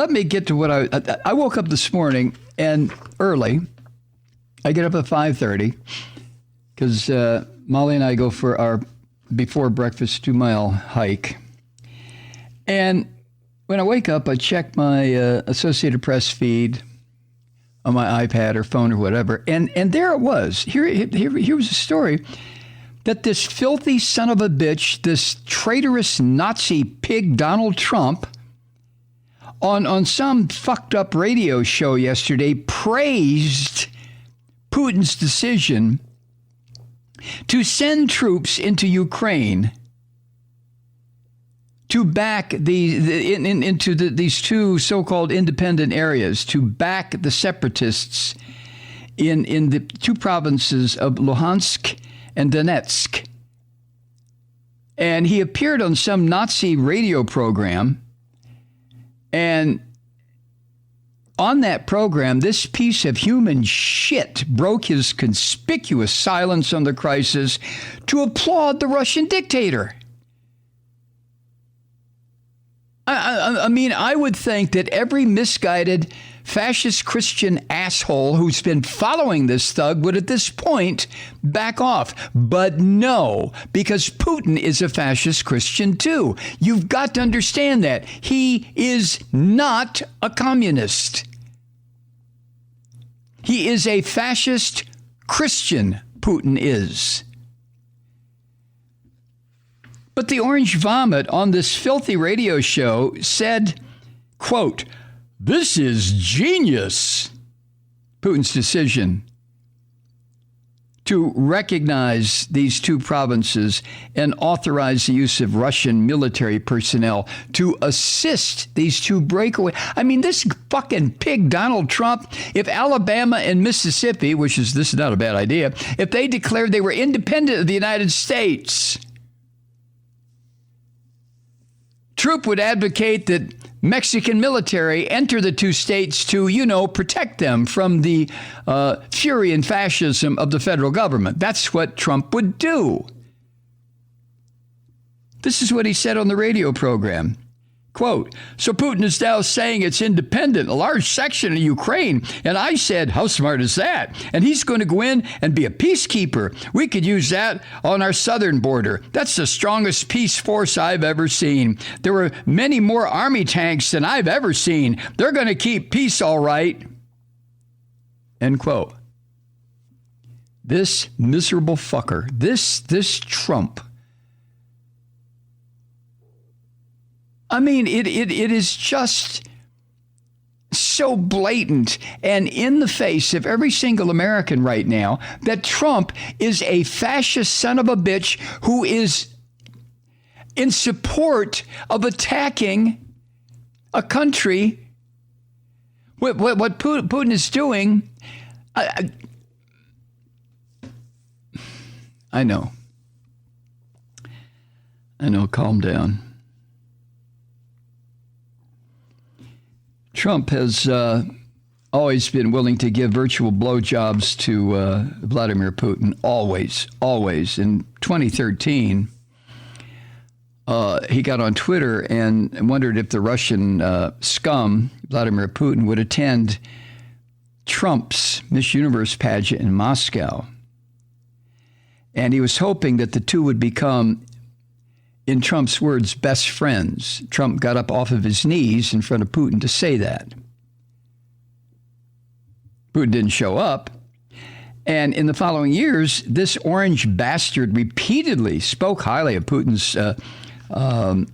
let me get to what I woke up this morning and early. I get up at 5:30 because Molly and I go for our before breakfast 2-mile hike. And when I wake up, I check my Associated Press feed on my iPad or phone or whatever. And there it was. Here was a story that this filthy son of a bitch, this traitorous Nazi pig Donald Trump, on some fucked up radio show yesterday, praised Putin's decision to send troops into Ukraine to back into these two so-called independent areas, to back the separatists in the two provinces of Luhansk and Donetsk. And he appeared on some Nazi radio program, and on that program, this piece of human shit broke his conspicuous silence on the crisis to applaud the Russian dictator. I mean, I would think that every misguided fascist Christian asshole who's been following this thug would at this point back off. But no, because Putin is a fascist Christian too. You've got to understand that. He is not a communist. He is a fascist Christian, Putin is. But the orange vomit on this filthy radio show said, quote, "This is genius." Putin's decision to recognize these two provinces and authorize the use of Russian military personnel to assist these two breakaway. I mean, this fucking pig Donald Trump, if Alabama and Mississippi, this is not a bad idea, if they declared they were independent of the United States, Trump would advocate that Mexican military enter the two states to, protect them from the fury and fascism of the federal government. That's what Trump would do. This is what he said on the radio program. Quote, "So Putin is now saying it's independent, a large section of Ukraine. And I said, how smart is that? And he's going to go in and be a peacekeeper. We could use that on our southern border. That's the strongest peace force I've ever seen. There were many more army tanks than I've ever seen. They're going to keep peace all right." End quote. This miserable fucker, this Trump, I mean, it is just so blatant and in the face of every single American right now that Trump is a fascist son of a bitch who is in support of attacking a country. What Putin is doing, I know, calm down. Trump has always been willing to give virtual blowjobs to Vladimir Putin. Always. In 2013, he got on Twitter and wondered if the Russian scum, Vladimir Putin, would attend Trump's Miss Universe pageant in Moscow. And he was hoping that the two would become, in Trump's words, best friends. Trump got up off of his knees in front of Putin to say that. Putin didn't show up. And in the following years, this orange bastard repeatedly spoke highly of Putin's,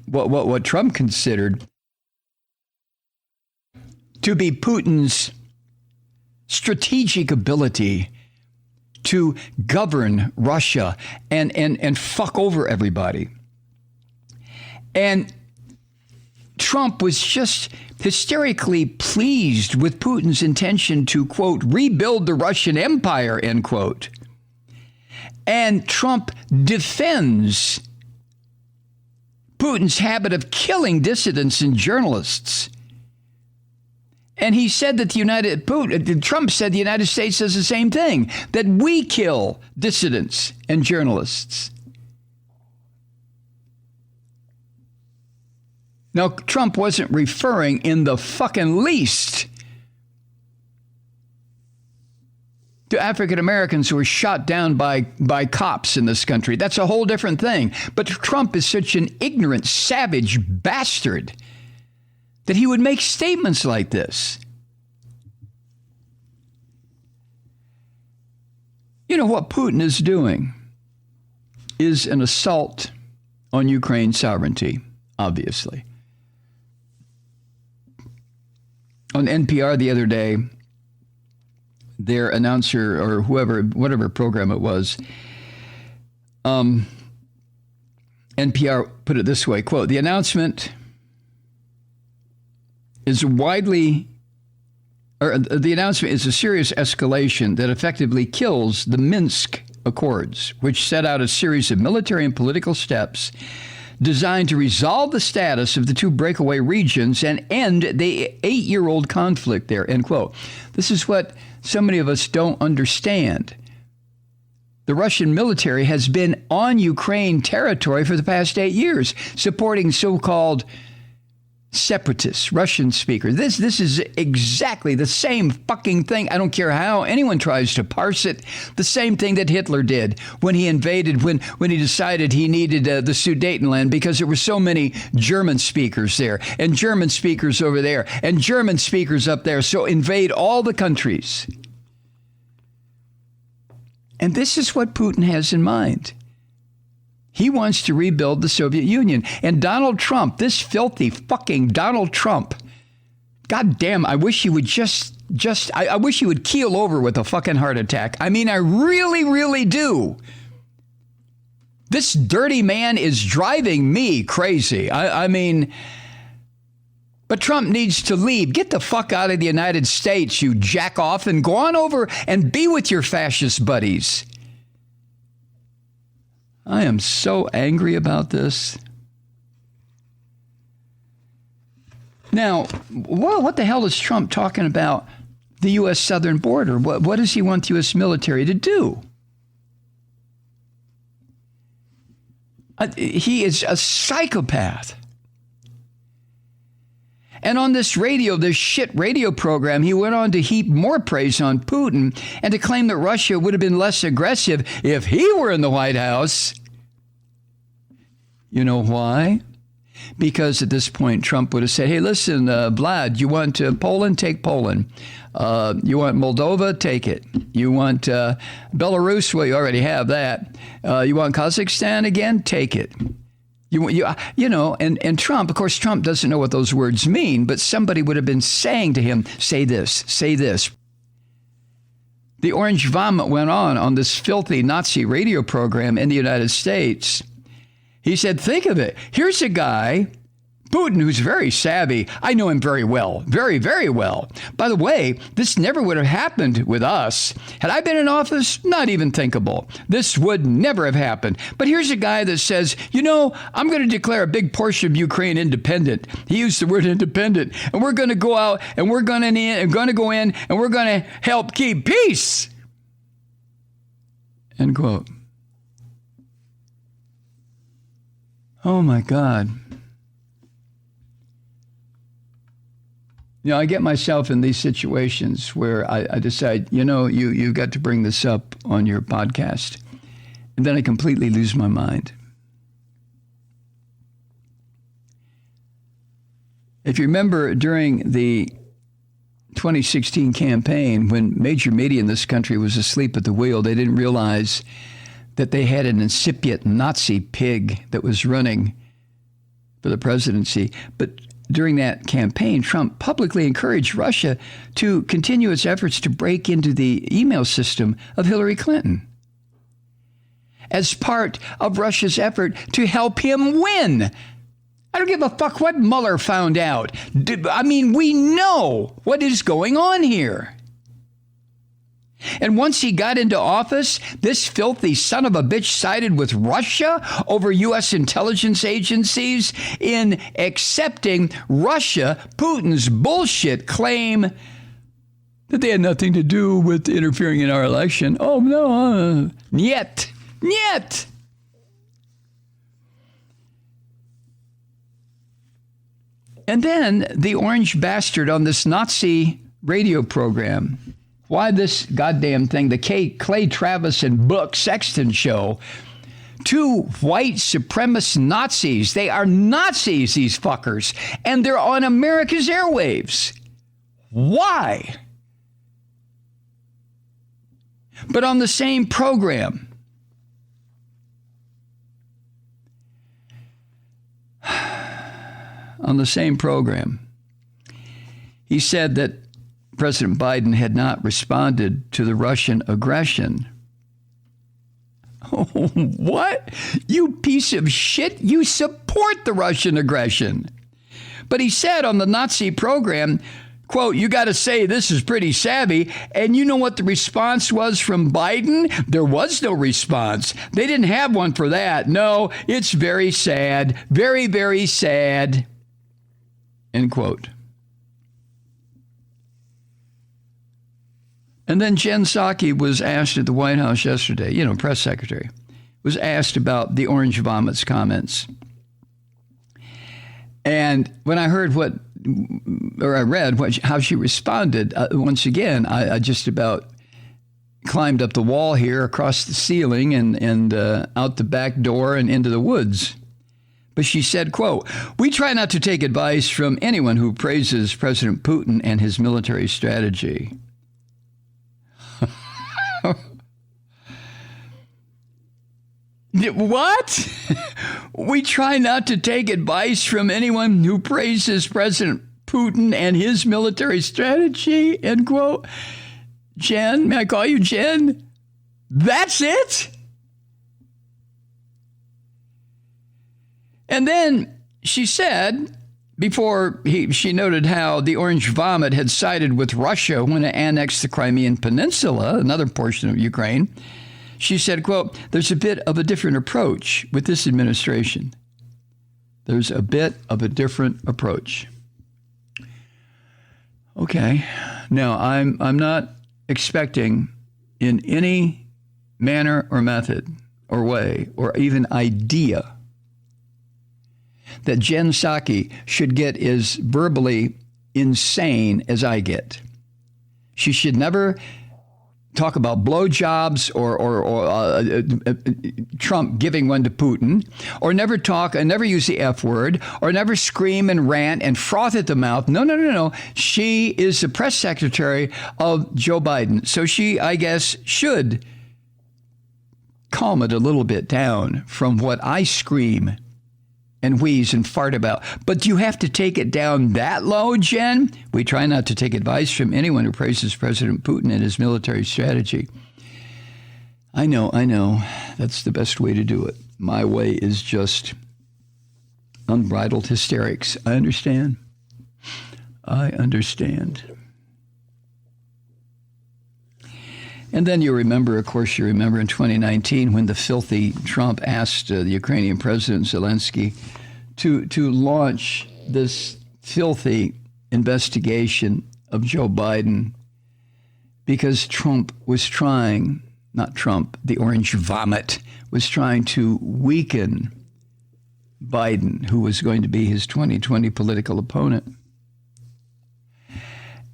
what Trump considered to be Putin's strategic ability to govern Russia and fuck over everybody. And Trump was just hysterically pleased with Putin's intention to, quote, rebuild the Russian empire, end quote. And Trump defends Putin's habit of killing dissidents and journalists. And he said that Trump said the United States does the same thing, that we kill dissidents and journalists. Now, Trump wasn't referring in the fucking least to African Americans who were shot down by cops in this country. That's a whole different thing. But Trump is such an ignorant, savage bastard that he would make statements like this. You know, what Putin is doing is an assault on Ukraine's sovereignty, obviously. On NPR the other day, their announcer or whatever program it was, NPR put it this way, quote, "The announcement is the announcement is a serious escalation that effectively kills the Minsk Accords, which set out a series of military and political steps designed to resolve the status of the two breakaway regions and end the 8-year-old conflict there," end quote. This is what so many of us don't understand. The Russian military has been on Ukraine territory for the past 8 years, supporting so-called separatists, Russian speakers. This is exactly the same fucking thing. I don't care how anyone tries to parse it. The same thing that Hitler did when he invaded, when he decided he needed the Sudetenland because there were so many German speakers there and German speakers over there and German speakers up there. So invade all the countries. And this is what Putin has in mind. He wants to rebuild the Soviet Union. And Donald Trump, this filthy fucking Donald Trump, God damn, I wish he would I wish he would keel over with a fucking heart attack. I mean, I really, really do. This dirty man is driving me crazy. I mean, but Trump needs to leave. Get the fuck out of the United States, you jack off, and go on over and be with your fascist buddies. I am so angry about this. Now, what the hell is Trump talking about the U.S. southern border? What does he want the U.S. military to do? He is a psychopath. And on this shit radio program, he went on to heap more praise on Putin and to claim that Russia would have been less aggressive if he were in the White House. You know why? Because at this point, Trump would have said, hey, listen, Vlad, you want Poland? Take Poland. You want Moldova? Take it. You want Belarus? Well, you already have that. You want Kazakhstan again? Take it. And Trump, of course, Trump doesn't know what those words mean, but somebody would have been saying to him, say this, say this. The orange vomit went on this filthy Nazi radio program in the United States. He said, think of it. Here's a guy, Putin, who's very savvy. I know him very well, very, very well. By the way, this never would have happened with us. Had I been in office, not even thinkable. This would never have happened. But here's a guy that says, I'm going to declare a big portion of Ukraine independent. He used the word independent. And we're going to go out and we're going to go in and we're going to help keep peace. End quote. Oh, my God. I get myself in these situations where I decide, you've got to bring this up on your podcast. And then I completely lose my mind. If you remember during the 2016 campaign, when major media in this country was asleep at the wheel, they didn't realize that they had an incipient Nazi pig that was running for the presidency. But during that campaign, Trump publicly encouraged Russia to continue its efforts to break into the email system of Hillary Clinton as part of Russia's effort to help him win. I don't give a fuck what Mueller found out. We know what is going on here. And once he got into office, this filthy son of a bitch sided with Russia over U.S. intelligence agencies in accepting Russia, Putin's bullshit claim that they had nothing to do with interfering in our election. Oh, no. Niet. And then the orange bastard on this Nazi radio program. Why this goddamn thing, the Clay Travis and Book Sexton show, two white supremacist Nazis. They are Nazis, these fuckers, and they're on America's airwaves. Why? But on the same program, he said that President Biden had not responded to the Russian aggression. Oh, what? You piece of shit. You support the Russian aggression. But he said on the Nazi program, quote, you got to say this is pretty savvy. And you know what the response was from Biden? There was no response. They didn't have one for that. No, it's very sad. Very, very sad. End quote. And then Jen Psaki was asked at the White House yesterday, press secretary, was asked about the orange vomits comments. And when I heard I read how she responded, once again, I just about climbed up the wall here, across the ceiling, and out the back door and into the woods. But she said, quote, we try not to take advice from anyone who praises President Putin and his military strategy. What? We try not to take advice from anyone who praises President Putin and his military strategy, end quote. Jen, may I call you Jen? That's it? And then she said, she noted how the orange vomit had sided with Russia when it annexed the Crimean Peninsula, another portion of Ukraine. She said, quote, there's a bit of a different approach with this administration. There's a bit of a different approach. Okay. Now, I'm not expecting in any manner or method or way or even idea that Jen Psaki should get as verbally insane as I get. She should never talk about blowjobs or Trump giving one to Putin, or never use the F word, or never scream and rant and froth at the mouth. No. She is the press secretary of Joe Biden. So she, I guess, should calm it a little bit down from what I scream and wheeze and fart about. But you have to take it down that low, Jen? We try not to take advice from anyone who praises President Putin and his military strategy. I know. That's the best way to do it. My way is just unbridled hysterics. I understand. And then you remember in 2019 when the filthy Trump asked the Ukrainian President Zelensky to launch this filthy investigation of Joe Biden because Trump was trying, not Trump, the orange vomit, was trying to weaken Biden, who was going to be his 2020 political opponent.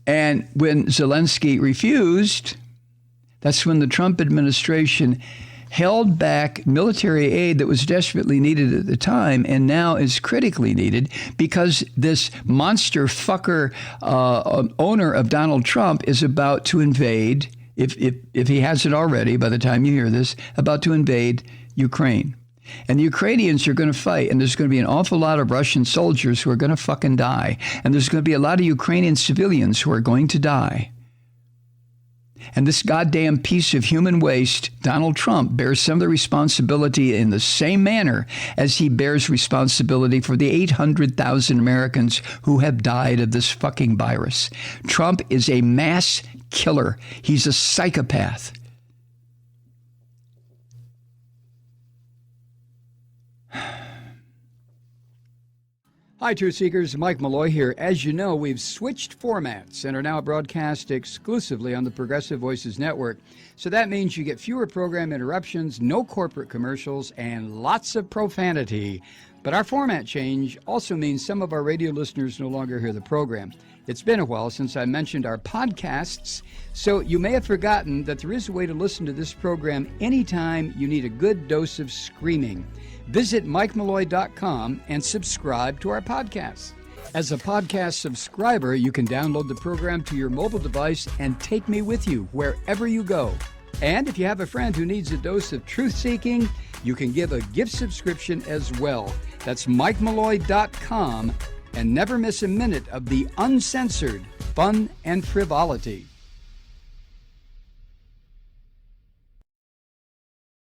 And when Zelensky refused, that's when the Trump administration held back military aid that was desperately needed at the time and now is critically needed because this monster fucker owner of Donald Trump is about to invade, if he hasn't already by the time you hear this, about to invade Ukraine. And the Ukrainians are going to fight, and there's going to be an awful lot of Russian soldiers who are going to fucking die. And there's going to be a lot of Ukrainian civilians who are going to die. And this goddamn piece of human waste, Donald Trump, bears some of the responsibility in the same manner as he bears responsibility for the 800,000 Americans who have died of this fucking virus. Trump is a mass killer. He's a psychopath. Hi, Truth Seekers. Mike Malloy here. As you know, we've switched formats and are now broadcast exclusively on the Progressive Voices Network. So that means you get fewer program interruptions, no corporate commercials, and lots of profanity. But our format change also means some of our radio listeners no longer hear the program. It's been a while since I mentioned our podcasts, so you may have forgotten that there is a way to listen to this program anytime you need a good dose of screaming. Visit MikeMalloy.com and subscribe to our podcasts. As a podcast subscriber, you can download the program to your mobile device and take me with you wherever you go. And if you have a friend who needs a dose of truth-seeking, you can give a gift subscription as well. That's MikeMalloy.com, and never miss a minute of the uncensored fun and frivolity.